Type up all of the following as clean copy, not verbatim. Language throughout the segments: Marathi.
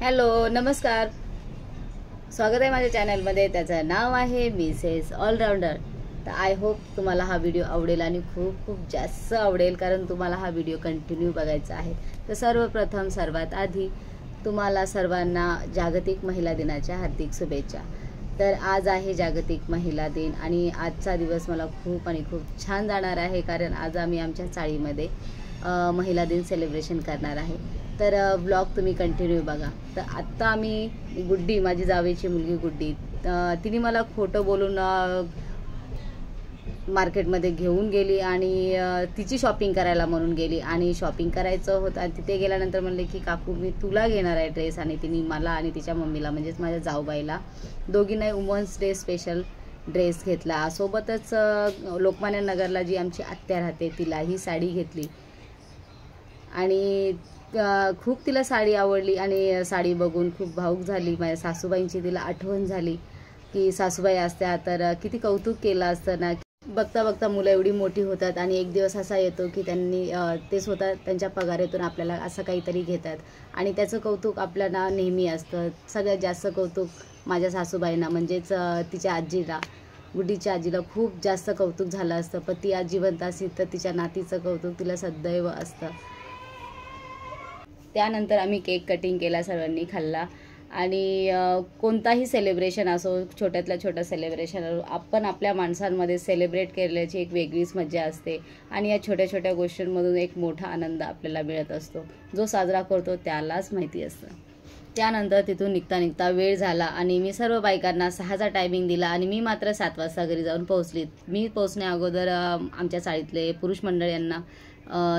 हॅलो नमस्कार, स्वागत आहे माझ्या चॅनलमध्ये. त्याचं नाव आहे मिसेस ऑलराऊंडर. तर आय होप तुम्हाला हा व्हिडिओ आवडेल आणि खूप खूप जास्त आवडेल, कारण तुम्हाला हा व्हिडिओ कंटिन्यू बघायचा आहे. तर सर्वप्रथम सर्वात आधी तुम्हाला सर्वांना जागतिक महिला दिनाच्या हार्दिक शुभेच्छा. तर आज आहे जागतिक महिला दिन आणि आजचा दिवस मला खूप आणि खूप छान जाणार आहे, कारण आज आम्ही आमच्या चाळीमध्ये महिला दिन सेलिब्रेशन करणार आहे. तर ब्लॉग तुम्ही कंटिन्यू बघा. तर आत्ता आम्ही गुड्डी, माझी जावेची मुलगी गुड्डी, तिने मला खोटं बोलून मार्केटमध्ये घेऊन गेली आणि तिची शॉपिंग करायला म्हणून गेली. आणि शॉपिंग करायचं होतं आणि तिथे गेल्यानंतर म्हणले की काकू मी तुला घेणार आहे ड्रेस. आणि तिने मला आणि तिच्या मम्मीला म्हणजेच माझ्या जाऊबाईला दोघींनाही वुमन्स डे स्पेशल ड्रेस घेतला. सोबतच लोकमान्य नगरला जी आमची आत्या राहते तिला ही साडी घेतली आणि खूप तिला साडी आवडली आणि साडी बघून खूप भावूक झाली. माझ्या सासूबाईंची तिला आठवण झाली की सासूबाई असत्या तर किती कौतुक केलं असतं ना. बघता बघता मुलं एवढी मोठी होतात आणि एक दिवस असा येतो की त्यांनी ते स्वतः त्यांच्या पगारातून आपल्याला असं काहीतरी घेतात आणि त्याचं कौतुक आपल्याला नेहमी असतं. सगळ्यात जास्त कौतुक माझ्या सासूबाईंना म्हणजेच तिच्या आजीला, गुड्डीच्या आजीला खूप जास्त कौतुक झालं असतं. पण ती आज जिवंत असेल तर तिच्या नातीचं कौतुक तिला सदैव असतं. त्यानंतर आम्ही केक कटिंग केला, सर्वांनी खाल्ला. आणि कोणताही सेलिब्रेशन असो, छोट्यातल्या छोटं सेलिब्रेशन असो, आपण आपल्या माणसांमध्ये सेलिब्रेट केल्याची एक वेगळीच मजा असते आणि या छोट्या छोट्या गोष्टींमधून एक मोठा आनंद आपल्याला मिळत असतो. जो साजरा करतो त्यालाच माहिती असतं. त्यानंतर तिथून निघता वेळ झाला आणि मी सर्व बायकांना 6चा टायमिंग दिला आणि मी मात्र 7 वाजता घरी जाऊन पोहोचली. मी पोहोचण्या अगोदर आमच्या चाळीतले पुरुष मंडळ यांना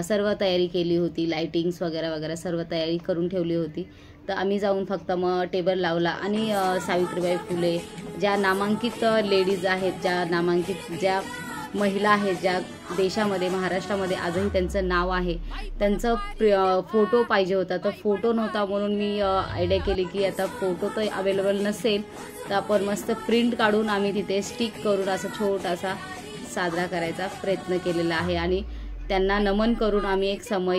सर्व तयारी केली होती, लाईटिंग्स वगैरे वगैरे सर्व तयारी करून ठेवली होती. तर आम्ही जाऊन फक्त मग टेबल लावला आणि सावित्रीबाई फुले ज्या नामांकित लेडीज आहेत, ज्या महिला आहेत, ज्या देशामध्ये महाराष्ट्रामध्ये आजही त्यांचं नाव आहे, त्यांचं फोटो पाहिजे होता. तर फोटो नव्हता म्हणून मी आयडिया केली की आता फोटो तर अवेलेबल नसेल तर आपण मस्त प्रिंट काढून आम्ही तिथे स्टिक करून असा छोटासा साजरा करायचा प्रयत्न केलेला आहे. आणि त्यांना नमन करून आम्ही एक समय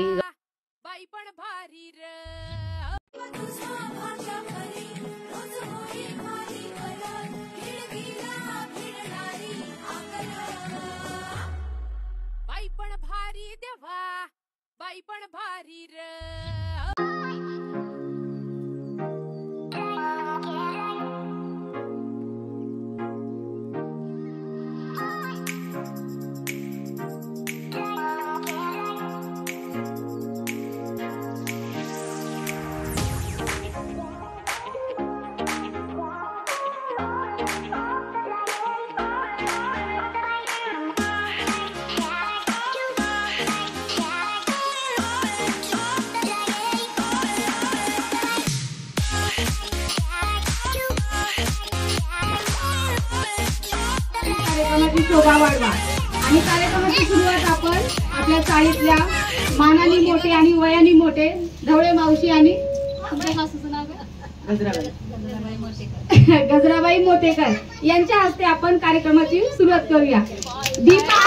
शोभा वाढवा. आणि कार्यक्रमाची सुरुवात आपण आपल्या चाळीतल्या मानाने मोठे आणि वयाने मोठे ढवळे मावशी आणि गजराबाई मोटेकर यांच्या हस्ते आपण कार्यक्रमाची सुरुवात करूया. दीपा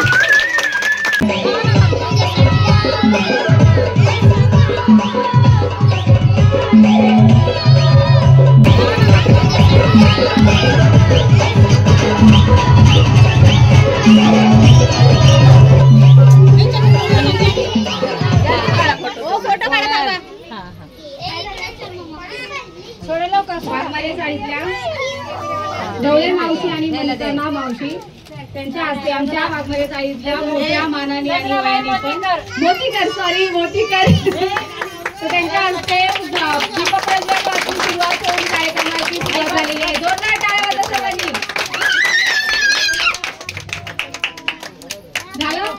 ढवळे मावशी आणि मलिका मावशी त्यांच्या हस्ते आमच्या वाघमारे चाळीतल्या मोठ्या मानाने आणि वयाने पण मोतीकर तर त्यांच्या हस्ते दीपक प्रज्वलनापासून सुरुवात होऊन कार्यक्रमाची सुरुवात झालेली आहे. जोरदार टाळ्या वाजवा सर्वांनी. झालं.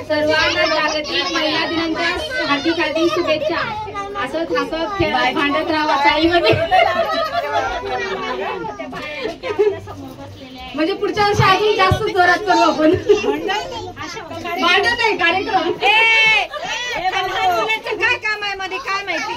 सर्वांना जागतिक महिला दिनाच्या हार्दिक शुभेच्छा. असंच हसत खेळत भांडत राहा चाळीमध्ये. म्हणजे पुढच्या वर्षी अजून जास्त जोरात करू आपण. भांडत कार्यक्रम काय काम आहे मध्ये काय माहिती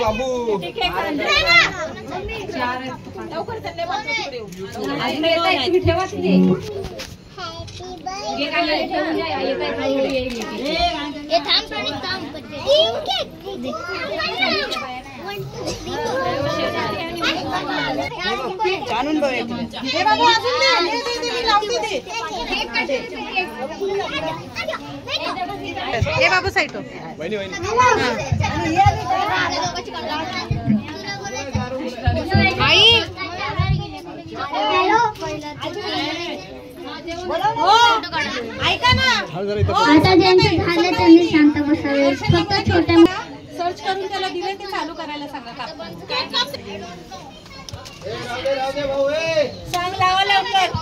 बाबू बाबू साईटो आई ऐका ना आता ज्यांचं झालं त्यांनी शांत बसावे. फक्त छोट्या सर्च करून त्याला दिले ते चालू करायला सांगा सांग लावा लवकर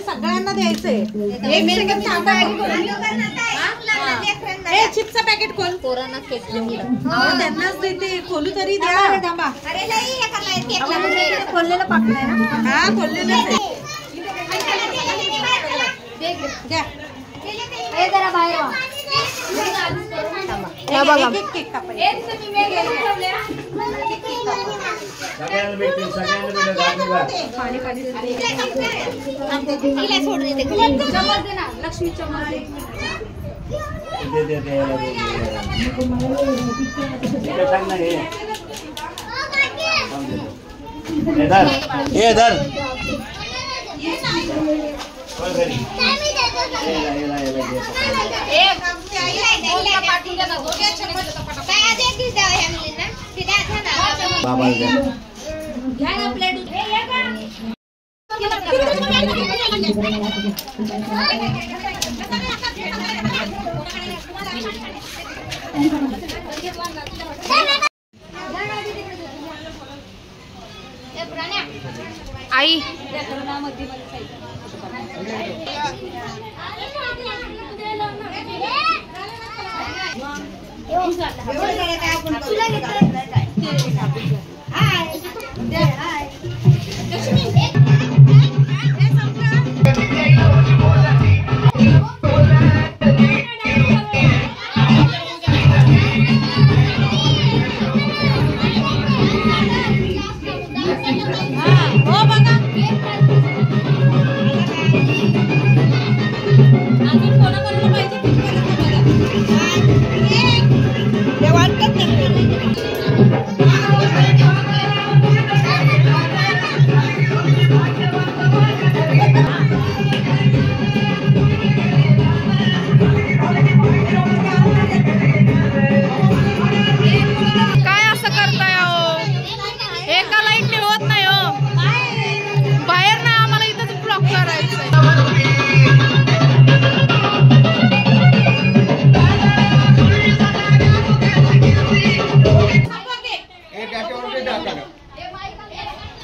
सगळ्यांना द्यायचंय चिप्सचं पॅकेट खोल पोरांना त्यांनाच देते खोलू तरी द्या थांबा खोललेलं पाकिट आहे ना हा खोललेलं जरा बाहेर लक्ष्मी इधर आई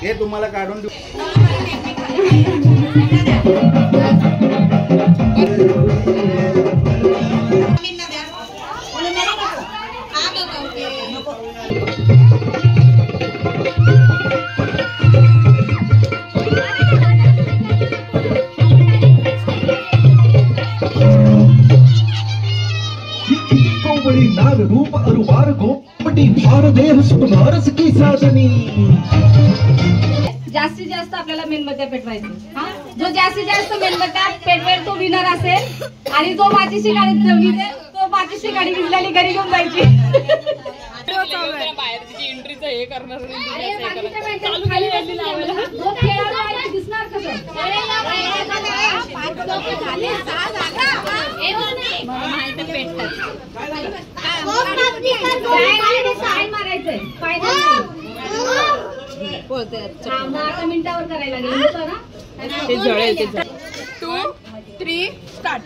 हे तुम्हाला काढून देऊ. बड़ी नाग रूप अरुवार गोपटी फार देह सुनारस की साधनी. जास्तीत जास्त आपल्याला मेणबत्त्या पेटवायचे. हा, जो जास्तीत जास्त मेणबत्त्या पेटवेल तो विनर असेल आणि जो माचीची गाडी विजेल तो माचीची गाडी विजलेली घरी घेऊन जायची. एंट्रीचं हे करणार दिसणार कसं मारायचंय आता मिनिटावर करायला लागेल ना. ते जळेल ते 2, 3 स्टार्ट.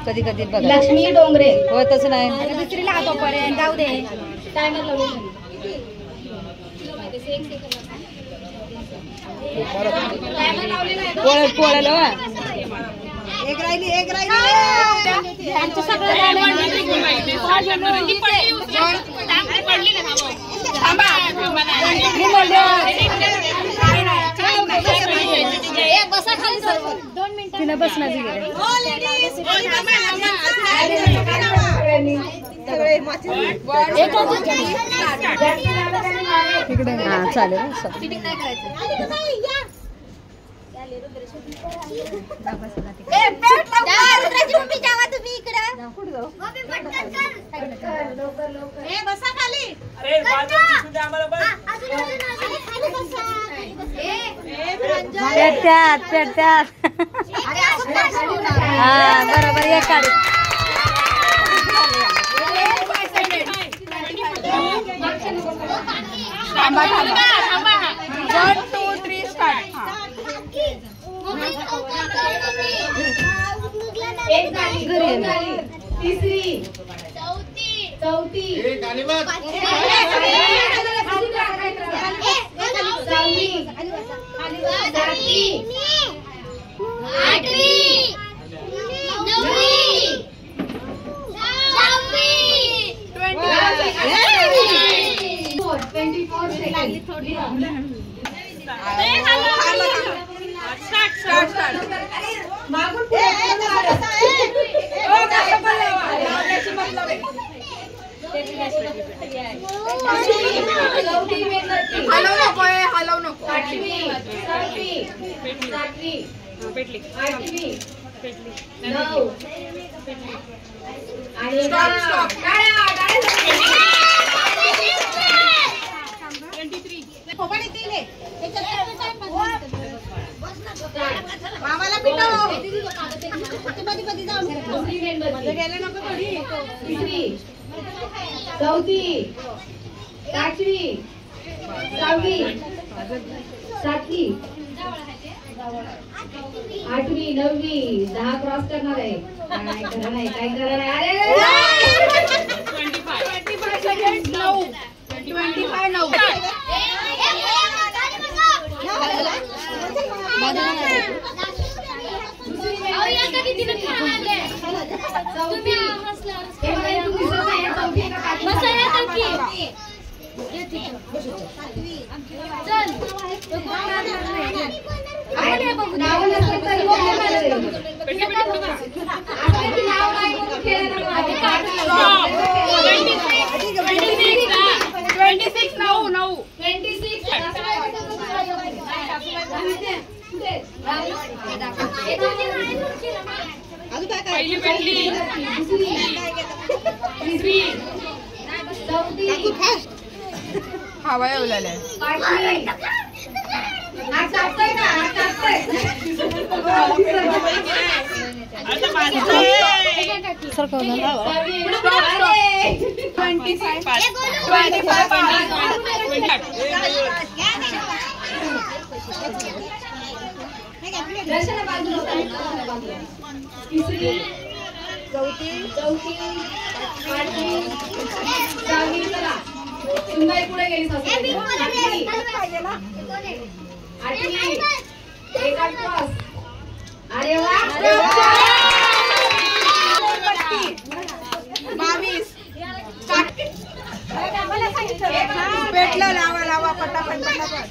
कधी कधी बघा लक्ष्मी डोंगरे हो तसं नाही. दुसरीला हात पर्यंत जाऊ दे. टायमर लावून पोळ्याला एक राहिली तिला बसण्याची हा चालेल. बसा खाली. पेटत्यात हा बरोबर एक काढ. थांबा 1, 2, 3 स्टार्ट. एक झाली, दोन झाली, तिसरी, चौथी, हलव नको. 8वी, 7वी, 7वी, 8वी, 9 आणि स्टॉप. चौथी, पाचवी, सहावी, सातवी, आठवी, नववी, 10 क्रॉस करणार आहे. काय खरं नाही, काय खरं नाही. अरे 25 सेकंड 9 25 9 हवा येवलेले तिसरी, चौथी, पाचवी, सहावी. चला सुनबाई पुढे गेली. आठवी, एक क्रॉस. अरे वा. 22 पेटलं लावा लावा पटापट पटापट.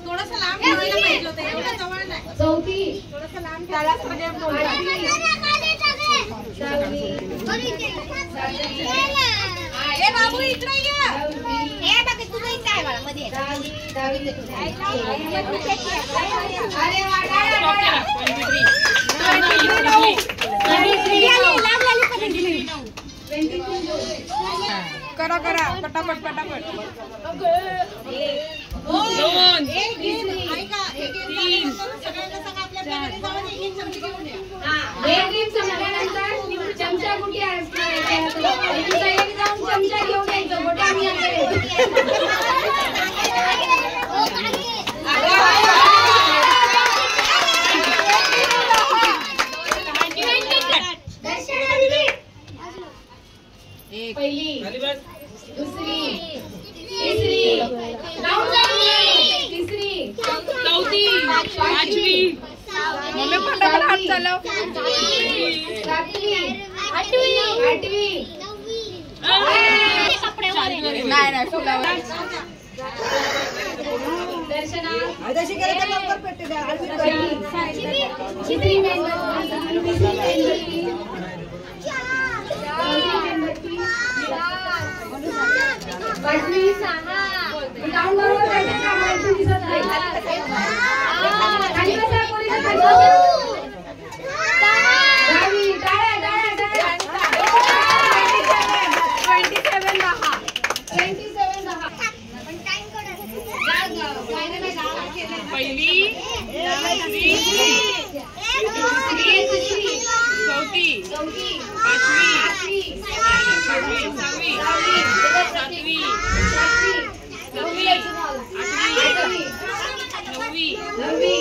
थोडंसं लांब ठेवायला पाहिजे होतं, एवढं जवळ नाही. चौथी, थोडंसं लांब त्यालाच म्हणजे ए बाबू इकडे ये. ए बाकी तुझं इथे आहे बाळा मध्ये. अरे वा. करा करा पटापट पटापट. 2 ऐका, एक सगळ्यांना सांगा आपल्या बॅगेत जाऊन एक चमची घेऊन या. एक टीम संपल्यानंतर चमचा गुटी असणार आहे. जाऊन चमचा घेऊन यायचं. मोठा आम्ही पहिली, दुसरी, तिसरी, तिसरी, चौथी, पाचवी. मम्मी फटाफट हात चालव. सातवी, आठवी, नाही फुलावर. दर्शना, चित्री पाचवी, डाऊन बरोबर काहीतरी कामाची दिसत नाही. खाली बसा, कोणी नाही खाली. दहावी, टाळ्या, टाळ्या, टाळ्या. 27 10. पहिली, दुसरी, चौथी, पाचवी, सहावी, सातवी, आठवी, नववी.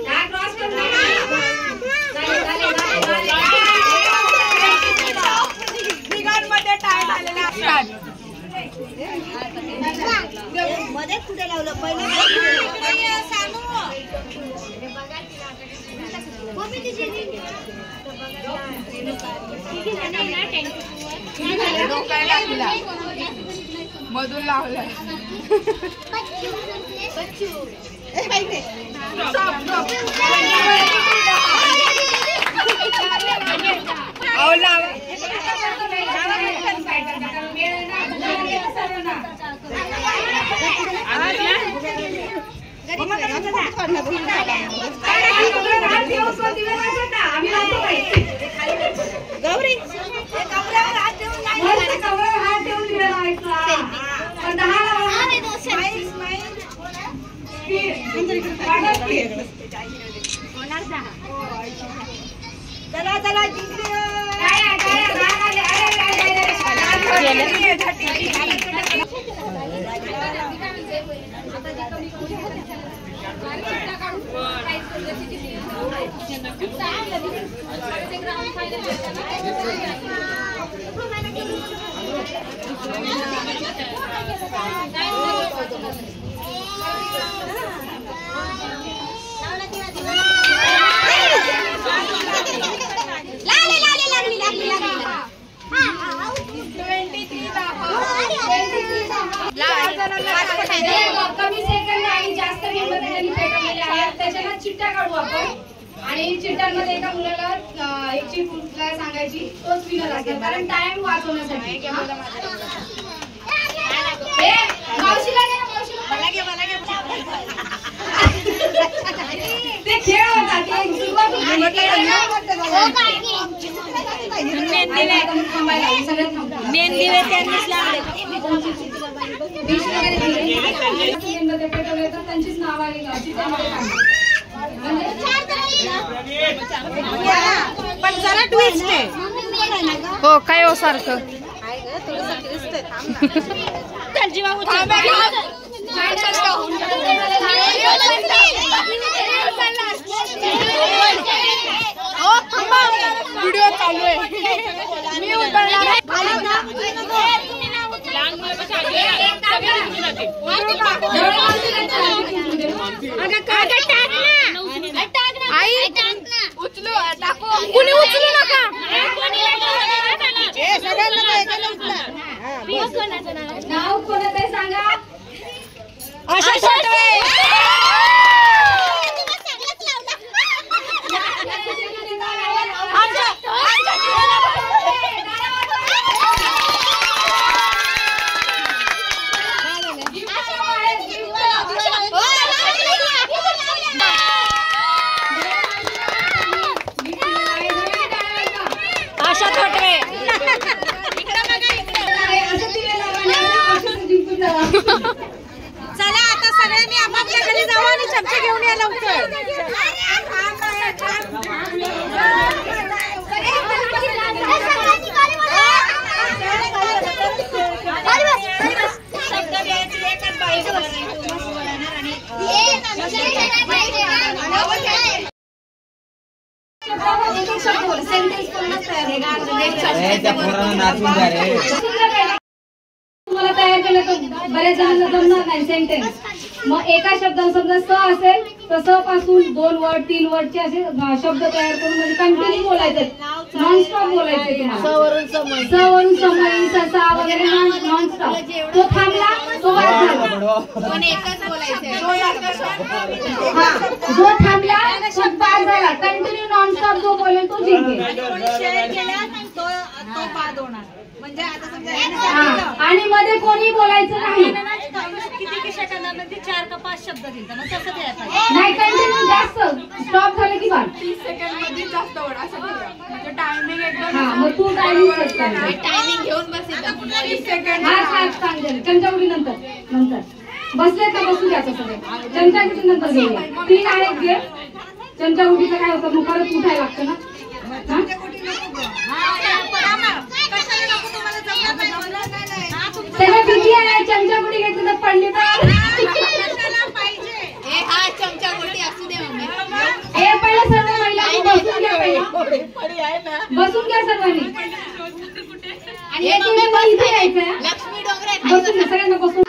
काय क्रॉस करणार? तिघांमध्ये टाय झालेला असतात. मध्ये कुठे लावलं पहिलं डोकायला लागला मधून लावलं. गौरी चला चला जिंकली. कमी सेकंद आणि जास्त वेळेमध्ये पेटवलेले आहेत त्याच्याला चिट्ट्या काढू आपण आणि चिट्ट्यांमध्ये एका मुलाला एक चिट मुलाला सांगायची तोच विनर असेल कारण टाइम वाचवण्यासाठी. मावशीला घे ते खेळ होता ते सुरुवात मेहंदीला त्यांनीच लावले पेटवले तर त्यांचीच नाव आली गावची पण जरा ट्विस्ट आहे. हो काय हो सारखं व्हिडिओ चालू आहे मी उतरणार उचलू टाकू कुणी उचलू नका नाव कोणाचं सांगा. आशा छोटे चला आता सगळ्यांनी आपापल्या घरी जाऊ आणि चमचे घेऊन या लवकर. तुम्हाला तयार केलं तर बरेच जणांना जमणार नाही सेंटेन्स. मग एका शब्दाला समजा स असेल तर स पासून 2 वर्ड 3 वर्डचे असे शब्द तयार करून म्हणजे कंटिन्यू बोलायचे नॉनस्टॉप बोलायचे तुम्हाला. स वरून समई ससा वगैरे नॉनस्टॉप. तो थांबला तो बाद झाला. जो थांबला तो बाद झाला. कंटिन्यू नॉनस्टॉप जो बोलेल तो जिंकेल. म्हणजे आता समजा आणि मध्ये कोणी बोलायचं नाही. किती सेकंदामध्ये 4 का 5 शब्द दिले मग तसं द्यायचं नाही कंटिन्यू जास्त स्टॉप झालं की बाद. 30 सेकंड मध्ये जास्त वड असं म्हणजे टायमिंग एकदम हा मग तू टायमिंग सेट कर. टायमिंग घेऊन बसायचं 30 सेकंड हा चांगलं चमचागुडी नंतर बसले तर बसू द्यायचं सगळे. चमचागुडी नंतर घेऊया. 3 आहेत घे. चमचागुडीचं काय होतं मग परत उठायला लागतं ना. त्याला भीती आहे चमचागुडी घेतली तर पडली तर हे पहिला सर्व महिला बसून घ्या. पहिला बसून घ्या सर्वांनी. आणि इथे यायचं बसून घ्या सगळ्यांना बसून.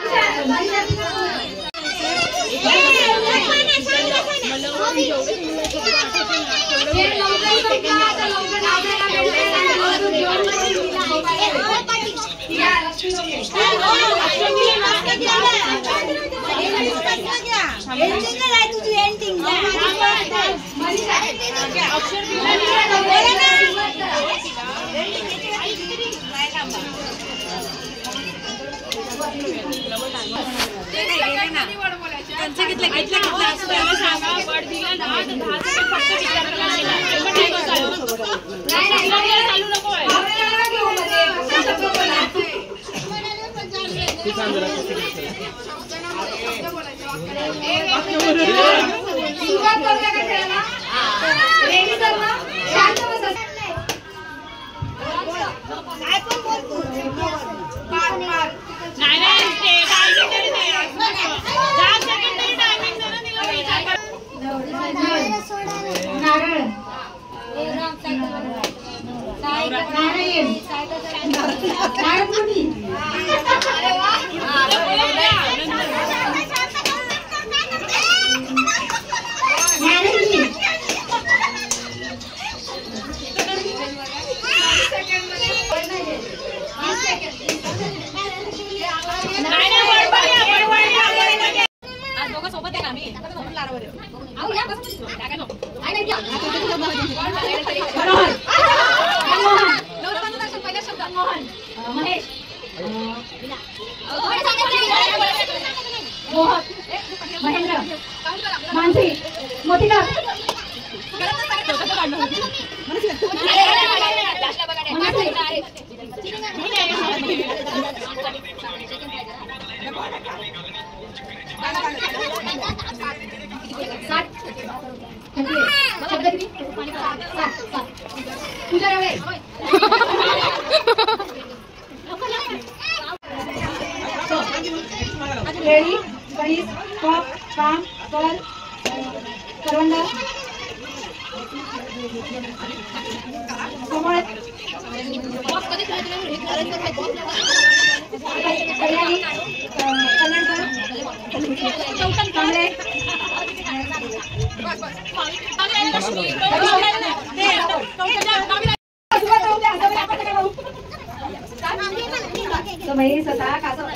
नारायण महेश महेंद्र मानसी मोतीकर पूजा रवे रेडी गणेश कप काम कर करवंद कमळ कल्याणी कल्याणकर कांबळे समय स्वतः कासव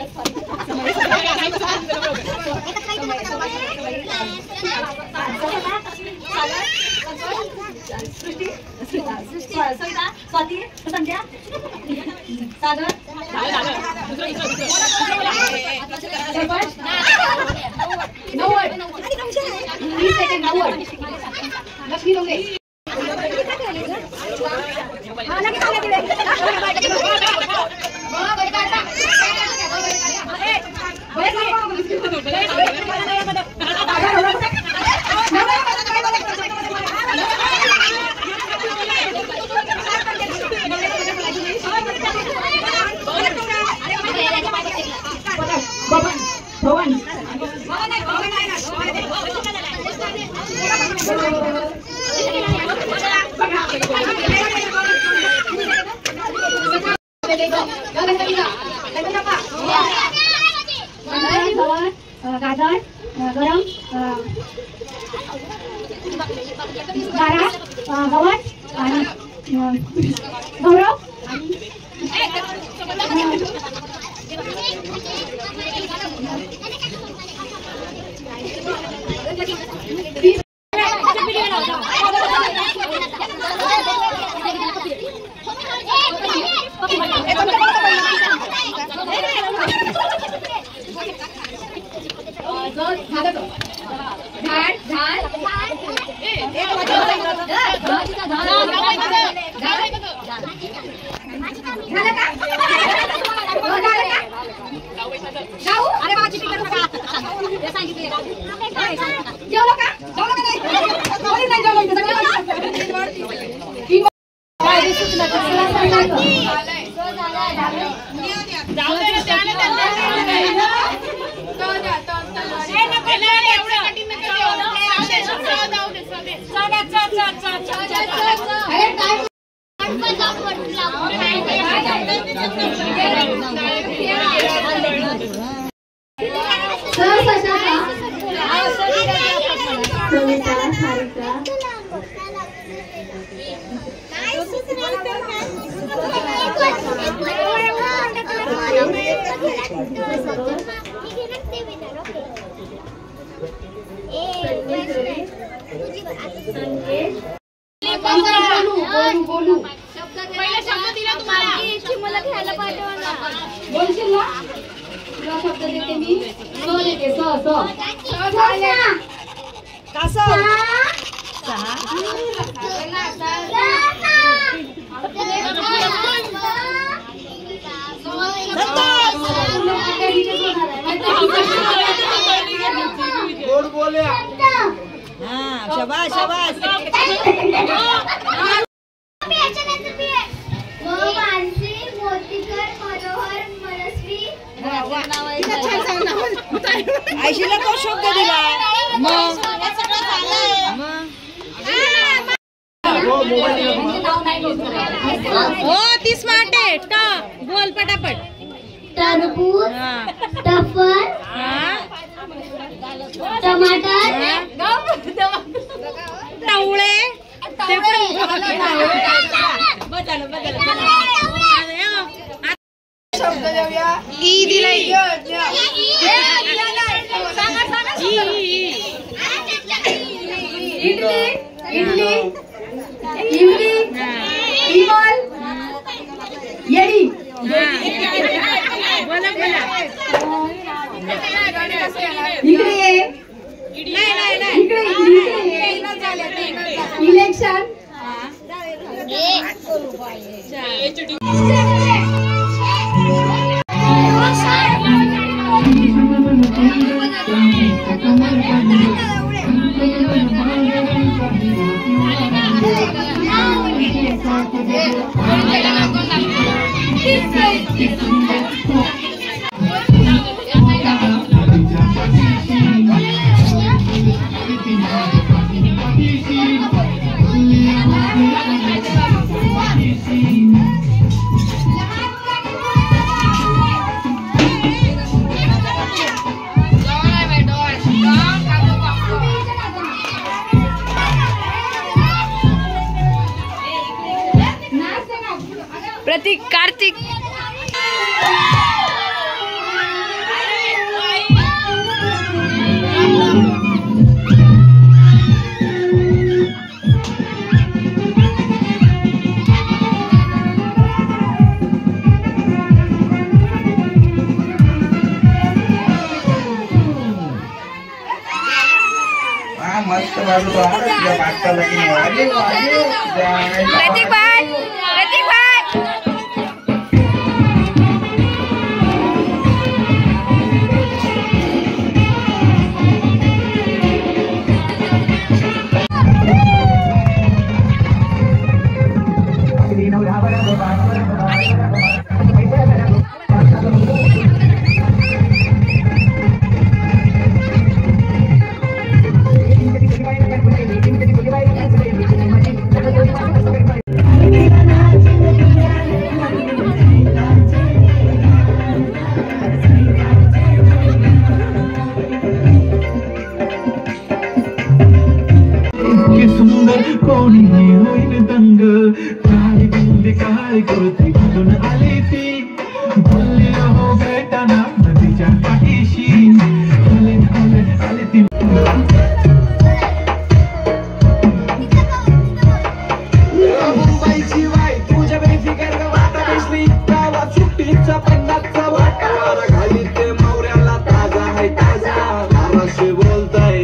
स्वाती संध्या सागर नव्वद 20 सेकंड 90 लक्ष्मी लोंगे गाजर गरम बारा गवत आणि गौरव शाबाश शाबाश आयशीला तो शब्द दिला हो ती स्मार्ट आहे का बोल पटापट तरबूज टफर टमाटर टावळे ते पण शब्द देऊया. ई दिलाय. इडली इडली इडली इमल येडी. इकडे ये. इकडे इलेक्शन. प्रतीक कार्तिक. मस्त बाजू प्रतीक भाई. प्रतीक भाई. सुंदर कोणी होईल दंग. काळी बिंदी काळी कृती कुठून आली ती. बोलली हो भेटाना नदीच्या काठीशी. आली ती. मुंबईची बाई तुझ्या बेफिकर वाटा बसली. गावात सुट्टीचा 50चा वाटा. घाली ते मौऱ्याला ताजा आहे ताजा. महाराष्ट्र बोलताय.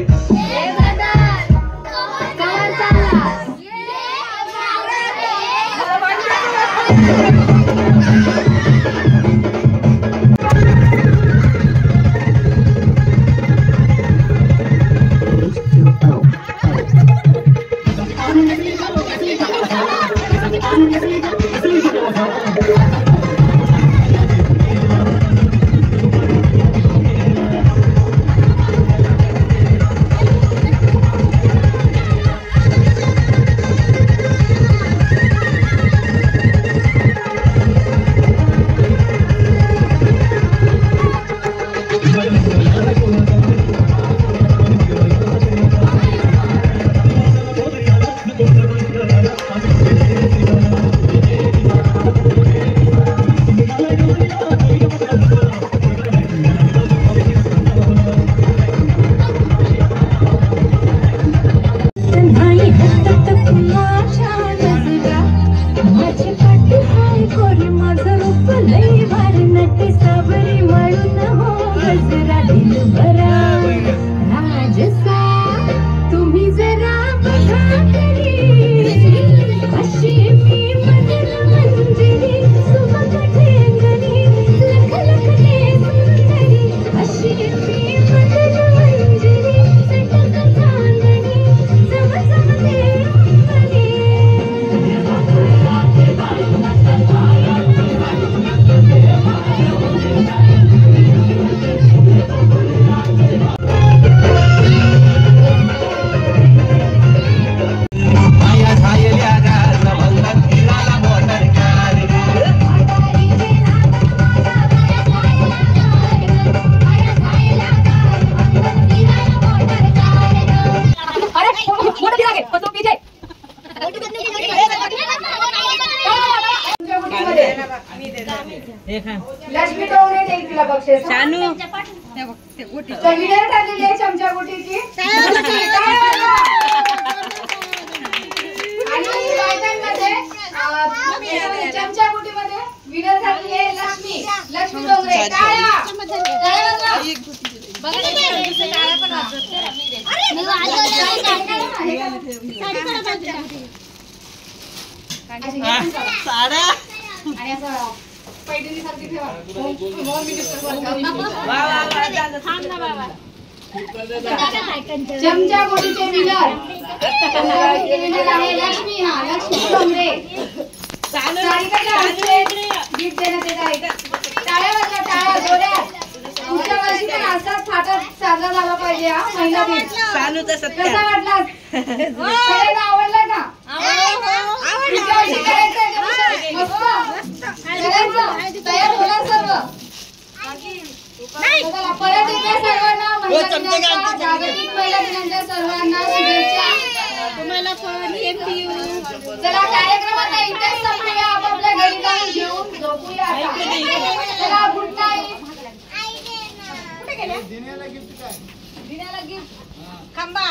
लक्ष्मी डोंगरे देईल तिला बक्षीस. विनर ठरलेली आहे चमचा गुटीची. आणि बायकांमध्ये चमचा गुटीमध्ये विनर ठरलेली आहे लक्ष्मी डोंगरे. आणि असं पैठणीसारखी ठेवा. होम मिनिस्टर चमचा गोटीचे विनर आहे लक्ष्मी. लक्ष्मी डोंगरे. सारिकाच्या हस्ते गिफ्ट देण्यात येत आहे. टाळ्या वाजल्या, टाळ्या जोरात. पुढच्या वर्षी पण असाच थाटात साजरा झाला पाहिजे हा महिला दिन. कसा वाटला? सगळ्यांना आवडला का? पुढच्या वर्षी करायचंय का? मस्त करायचं. तयार होणार सर्व. परत एकदा सर्वांना महिला दिनाच्या, जागतिक महिला दिनाच्या सर्वांना शुभेच्छा. तुम्हाला पण चला कार्यक्रमाला इथेच संपूया. आपापल्या घरी जाऊन जेवून झोपूया आता. चला गुड नाईट. दिन्याला गिफ्ट खंबा.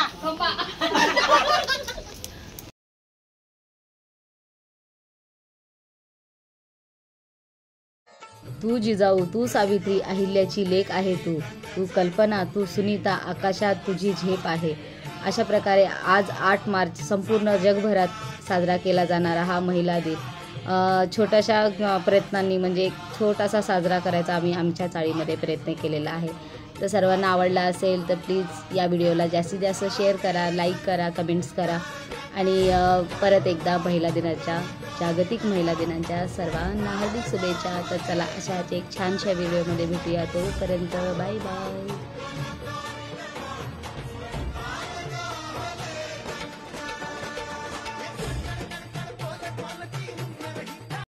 तू जिजाऊ, तू सावित्री, अहिल्याची लेक आहे तू. तू कल्पना, तू सुनीता, आकाशात तुझी झेप आहे. अशा प्रकारे आज 8 मार्च संपूर्ण जगभरात साजरा केला जाणारा हा महिला दिन छोट्याशा प्रयत्नांनी म्हणजे एक छोटासा साजरा करायचा आम्ही आमच्या चाळीमध्ये प्रयत्न केलेला आहे. तर सर्वांना आवडला असेल तर प्लीज या व्हिडिओला जास्तीत जास्त शेअर करा, लाईक करा, कमेंट्स करा. आणि परत एकदा महिला दिनाच्या, जागतिक महिला दिनाच्या सर्वांना हार्दिक शुभेच्छा. तर चला अशाच एक छानशा व्हिडिओमध्ये भेटूया. तोपर्यंत बाय बाय.